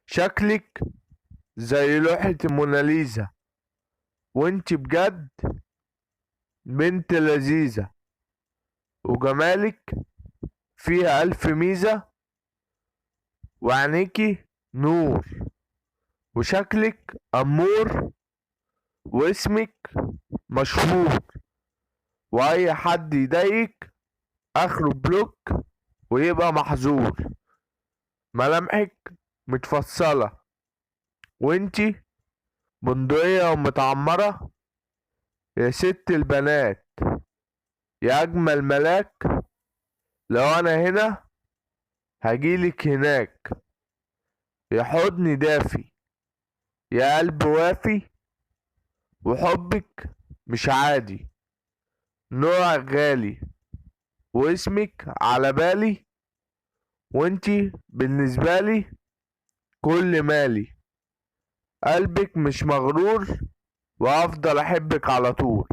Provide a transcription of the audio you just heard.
شكلك زي لوحة الموناليزا، وانت بجد بنت لذيذة، وجمالك فيها ألف ميزة، وعينيكي نور، وشكلك أمور، واسمك مشهور، وأي حد يضايقك آخره بلوك ويبقى محظور. ملامحك متفصلة، وانتي بندقية ومتعمرة، يا ست البنات، يا أجمل ملاك. لو أنا هنا هجيلك هناك، يا حضن دافي، يا قلب وافي، وحبك مش عادي، نوعك غالي، واسمك على بالي، وانتي بالنسبة لي كل مالي. قلبك مش مغرور، وهفضل احبك على طول.